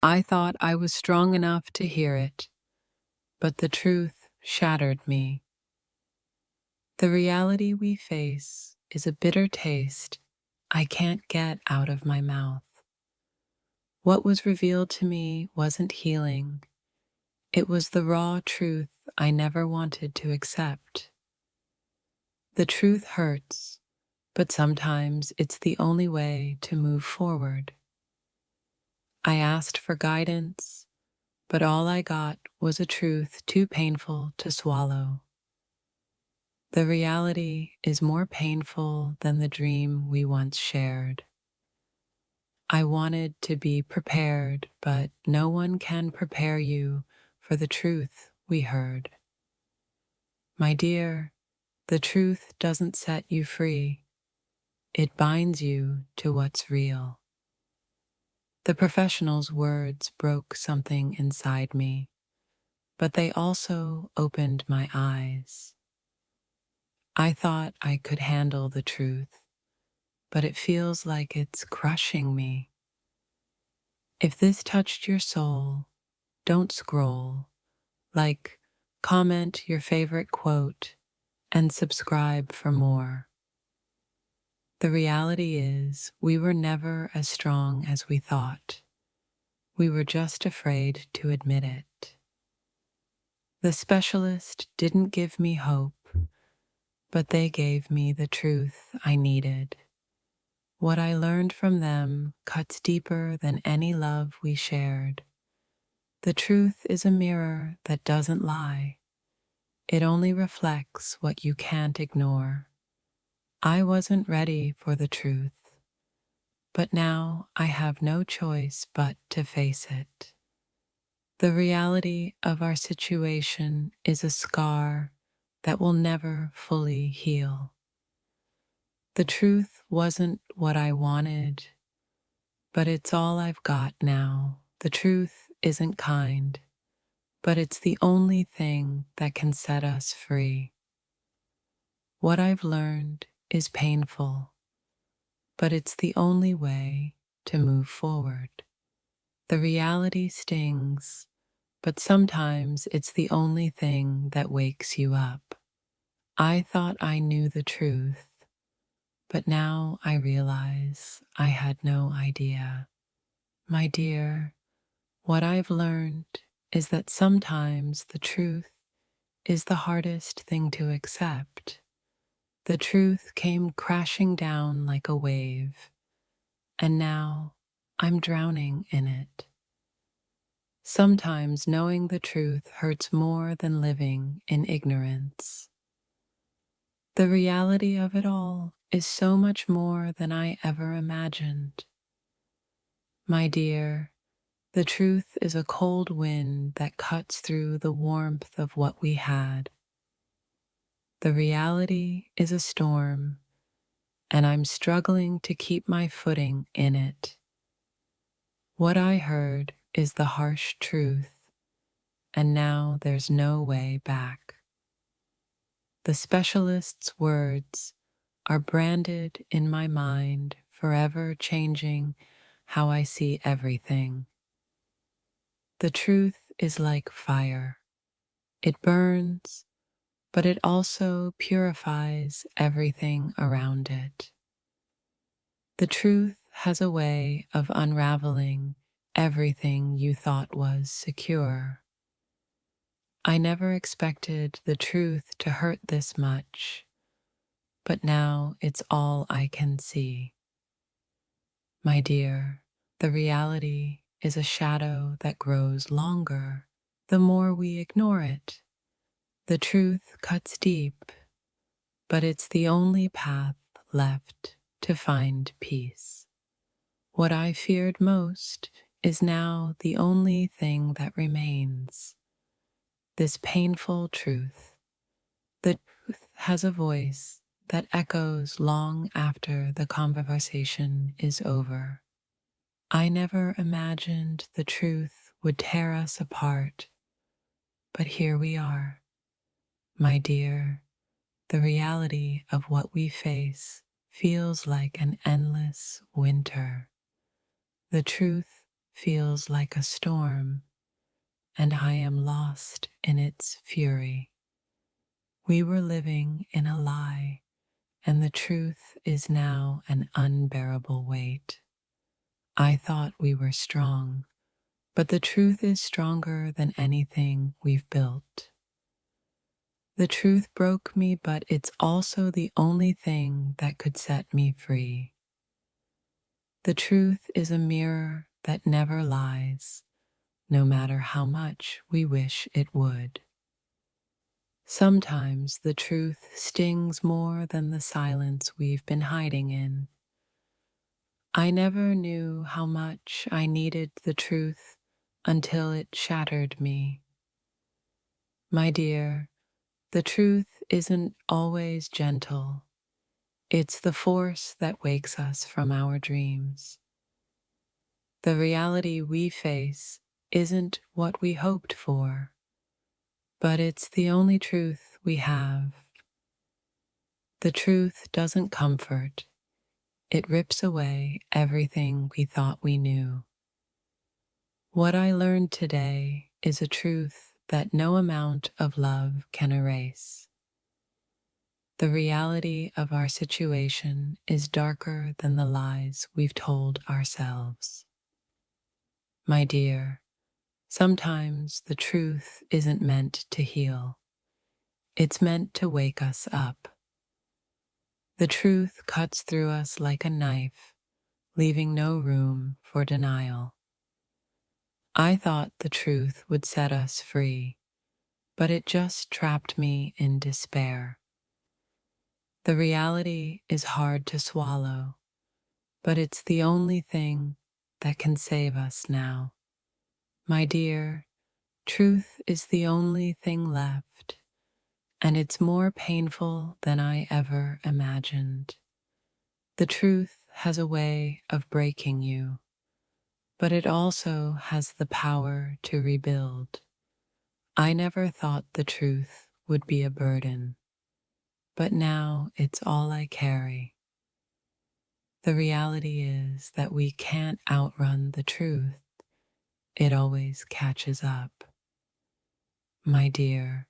I thought I was strong enough to hear it, but the truth shattered me. The reality we face is a bitter taste I can't get out of my mouth. What was revealed to me wasn't healing, it was the raw truth I never wanted to accept. The truth hurts, but sometimes it's the only way to move forward. I asked for guidance, but all I got was a truth too painful to swallow. The reality is more painful than the dream we once shared. I wanted to be prepared, but no one can prepare you for the truth we heard. My dear, the truth doesn't set you free. It binds you to what's real. The professional's words broke something inside me, but they also opened my eyes. I thought I could handle the truth, but it feels like it's crushing me. If this touched your soul, don't scroll. Like, comment your favorite quote, and subscribe for more. The reality is, we were never as strong as we thought. We were just afraid to admit it. The specialist didn't give me hope, but they gave me the truth I needed. What I learned from them cuts deeper than any love we shared. The truth is a mirror that doesn't lie. It only reflects what you can't ignore. I wasn't ready for the truth, but now I have no choice but to face it. The reality of our situation is a scar that will never fully heal. The truth wasn't what I wanted, but it's all I've got now. The truth isn't kind, but it's the only thing that can set us free. What I've learned is painful, but it's the only way to move forward. The reality stings, but sometimes it's the only thing that wakes you up. I thought I knew the truth, but now I realize I had no idea. My dear, what I've learned is that sometimes the truth is the hardest thing to accept. The truth came crashing down like a wave, and now I'm drowning in it. Sometimes knowing the truth hurts more than living in ignorance. The reality of it all is so much more than I ever imagined. My dear, the truth is a cold wind that cuts through the warmth of what we had. The reality is a storm, and I'm struggling to keep my footing in it. What I heard is the harsh truth, and now there's no way back. The specialist's words are branded in my mind, forever changing how I see everything. The truth is like fire. It burns, but it also purifies everything around it. The truth has a way of unraveling everything you thought was secure. I never expected the truth to hurt this much, but now it's all I can see. My dear, the reality is a shadow that grows longer the more we ignore it. The truth cuts deep, but it's the only path left to find peace. What I feared most is now the only thing that remains. This painful truth. The truth has a voice that echoes long after the conversation is over. I never imagined the truth would tear us apart, but here we are. My dear, the reality of what we face feels like an endless winter. The truth feels like a storm, and I am lost in its fury. We were living in a lie, and the truth is now an unbearable weight. I thought we were strong, but the truth is stronger than anything we've built. The truth broke me, but it's also the only thing that could set me free. The truth is a mirror that never lies, no matter how much we wish it would. Sometimes the truth stings more than the silence we've been hiding in. I never knew how much I needed the truth until it shattered me. My dear, the truth isn't always gentle. It's the force that wakes us from our dreams. The reality we face isn't what we hoped for, but it's the only truth we have. The truth doesn't comfort, it rips away everything we thought we knew. What I learned today is a truth that no amount of love can erase. The reality of our situation is darker than the lies we've told ourselves. My dear, sometimes the truth isn't meant to heal. It's meant to wake us up. The truth cuts through us like a knife, leaving no room for denial. I thought the truth would set us free, but it just trapped me in despair. The reality is hard to swallow, but it's the only thing that can save us now. My dear, truth is the only thing left, and it's more painful than I ever imagined. The truth has a way of breaking you, but it also has the power to rebuild. I never thought the truth would be a burden, but now it's all I carry. The reality is that we can't outrun the truth. It always catches up. My dear,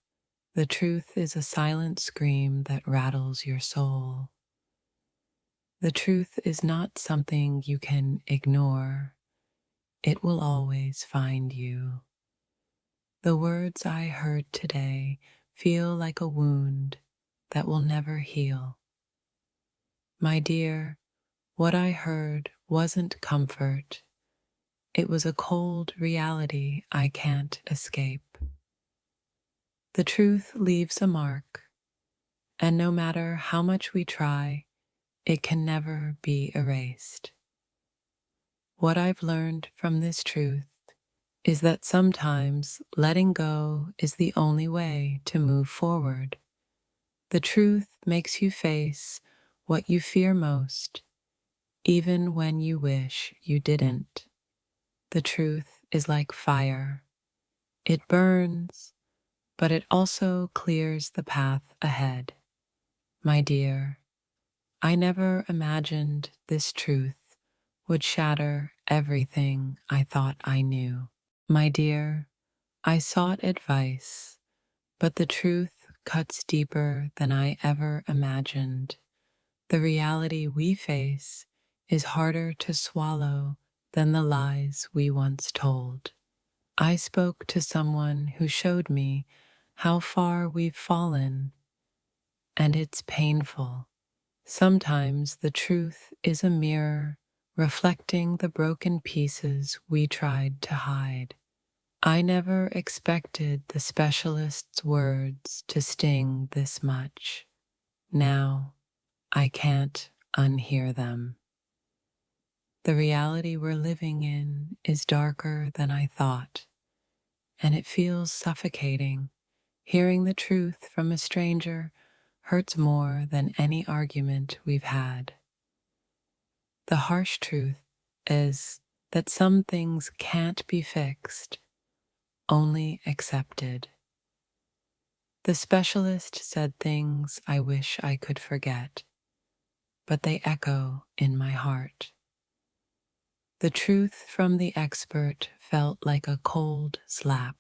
the truth is a silent scream that rattles your soul. The truth is not something you can ignore. It will always find you. The words I heard today feel like a wound that will never heal. My dear, what I heard wasn't comfort. It was a cold reality I can't escape. The truth leaves a mark, and no matter how much we try, it can never be erased. What I've learned from this truth is that sometimes letting go is the only way to move forward. The truth makes you face what you fear most, even when you wish you didn't. The truth is like fire. It burns, but it also clears the path ahead. My dear, I never imagined this truth would shatter everything I thought I knew. My dear, I sought advice, but the truth cuts deeper than I ever imagined. The reality we face is harder to swallow than the lies we once told. I spoke to someone who showed me how far we've fallen, and it's painful. Sometimes the truth is a mirror reflecting the broken pieces we tried to hide. I never expected the specialist's words to sting this much. Now, I can't unhear them. The reality we're living in is darker than I thought, and it feels suffocating. Hearing the truth from a stranger hurts more than any argument we've had. The harsh truth is that some things can't be fixed, only accepted. The specialist said things I wish I could forget, but they echo in my heart. The truth from the expert felt like a cold slap.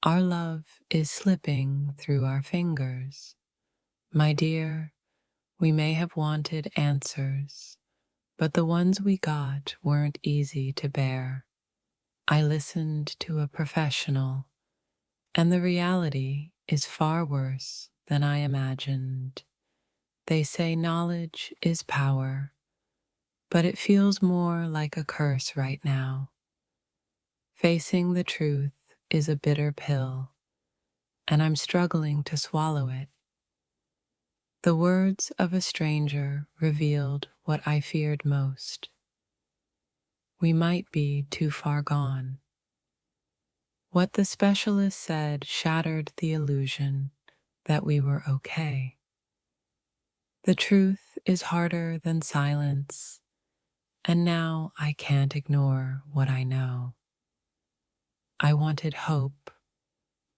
Our love is slipping through our fingers. My dear, we may have wanted answers, but the ones we got weren't easy to bear. I listened to a professional, and the reality is far worse than I imagined. They say knowledge is power, but it feels more like a curse right now. Facing the truth is a bitter pill, and I'm struggling to swallow it. The words of a stranger revealed what I feared most. We might be too far gone. What the specialist said shattered the illusion that we were okay. The truth is harder than silence, and now I can't ignore what I know. I wanted hope,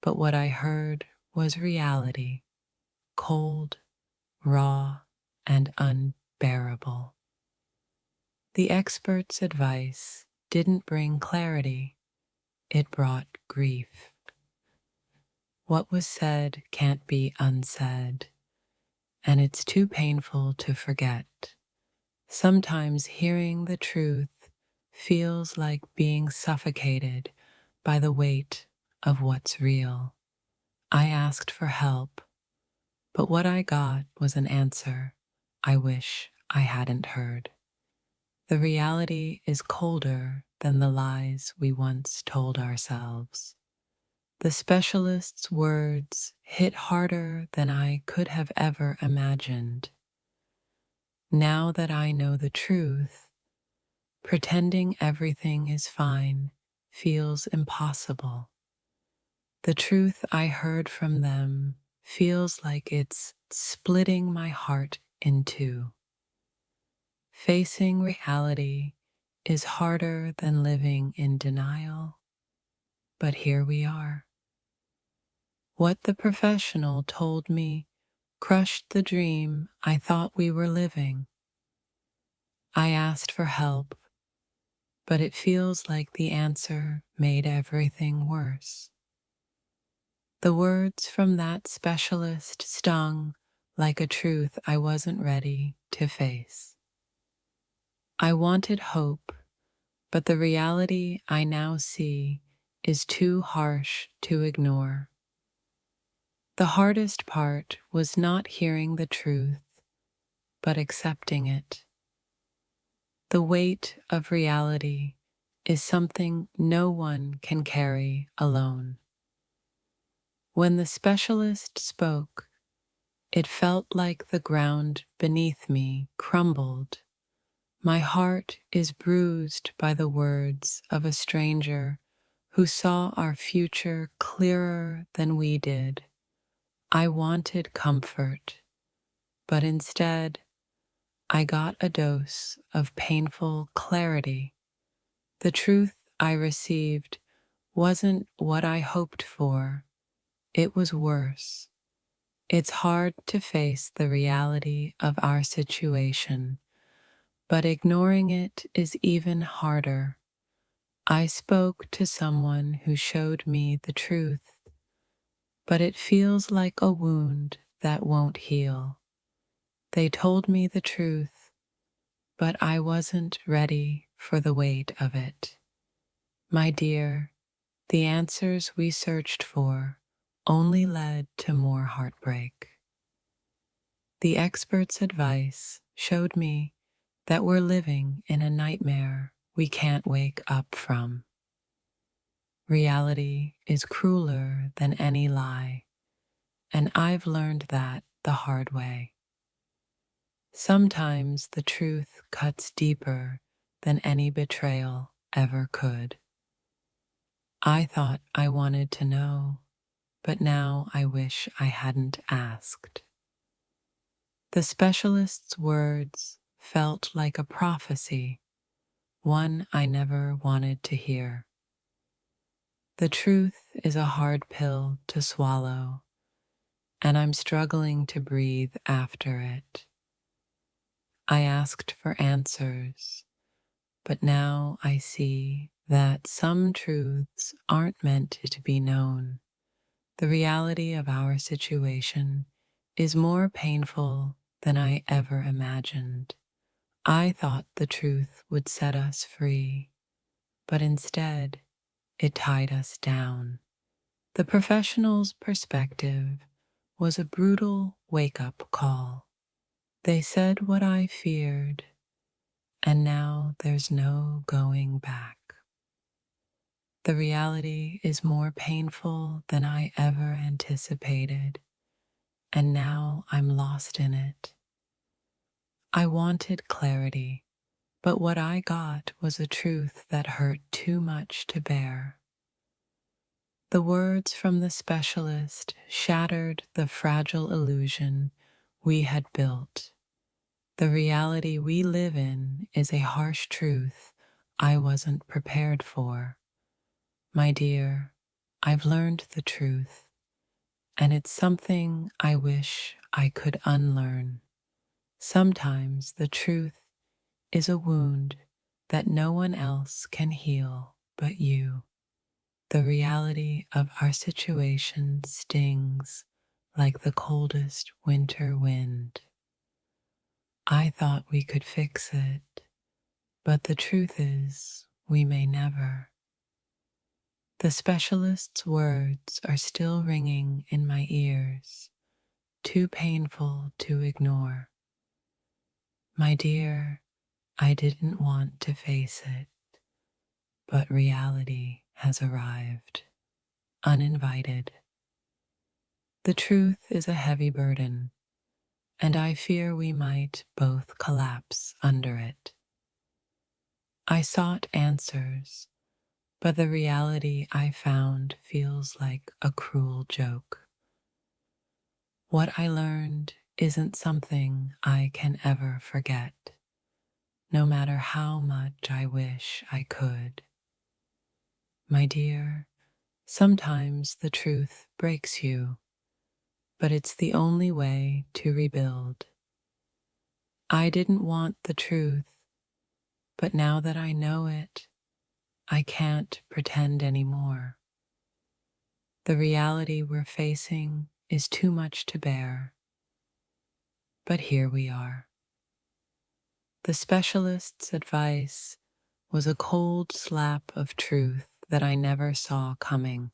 but what I heard was reality, cold, raw, and unbearable. The expert's advice didn't bring clarity, it brought grief. What was said can't be unsaid, and it's too painful to forget. Sometimes hearing the truth feels like being suffocated by the weight of what's real. I asked for help, but what I got was an answer I wish I hadn't heard. The reality is colder than the lies we once told ourselves. The specialist's words hit harder than I could have ever imagined. Now that I know the truth, pretending everything is fine feels impossible. The truth I heard from them feels like it's splitting my heart in two. Facing reality is harder than living in denial, but here we are. What the professional told me crushed the dream I thought we were living. I asked for help, but it feels like the answer made everything worse. The words from that specialist stung like a truth I wasn't ready to face. I wanted hope, but the reality I now see is too harsh to ignore. The hardest part was not hearing the truth, but accepting it. The weight of reality is something no one can carry alone. When the specialist spoke, it felt like the ground beneath me crumbled. My heart is bruised by the words of a stranger who saw our future clearer than we did. I wanted comfort, but instead, I got a dose of painful clarity. The truth I received wasn't what I hoped for, it was worse. It's hard to face the reality of our situation, but ignoring it is even harder. I spoke to someone who showed me the truth, but it feels like a wound that won't heal. They told me the truth, but I wasn't ready for the weight of it. My dear, the answers we searched for only led to more heartbreak. The expert's advice showed me that we're living in a nightmare we can't wake up from. Reality is crueler than any lie, and I've learned that the hard way. Sometimes the truth cuts deeper than any betrayal ever could. I thought I wanted to know, but now I wish I hadn't asked. The specialist's words felt like a prophecy, one I never wanted to hear. The truth is a hard pill to swallow, and I'm struggling to breathe after it. I asked for answers, But now I see that some truths aren't meant to be known. The reality of our situation is more painful than I ever imagined. I thought the truth would set us free, but instead it tied us down. The professional's perspective was a brutal wake-up call. They said what I feared, and now there's no going back. The reality is more painful than I ever anticipated, and now I'm lost in it. I wanted clarity, but what I got was a truth that hurt too much to bear. The words from the specialist shattered the fragile illusion we had built. The reality we live in is a harsh truth I wasn't prepared for. My dear, I've learned the truth, and it's something I wish I could unlearn. Sometimes the truth is a wound that no one else can heal but you. The reality of our situation stings like the coldest winter wind. I thought we could fix it, but the truth is we may never. The specialist's words are still ringing in my ears, too painful to ignore. My dear, I didn't want to face it, but reality has arrived, uninvited. The truth is a heavy burden, and I fear we might both collapse under it. I sought answers, but the reality I found feels like a cruel joke. What I learned isn't something I can ever forget, no matter how much I wish I could. My dear, sometimes the truth breaks you, but it's the only way to rebuild. I didn't want the truth, but now that I know it, I can't pretend anymore. The reality we're facing is too much to bear, but here we are. The specialist's advice was a cold slap of truth that I never saw coming.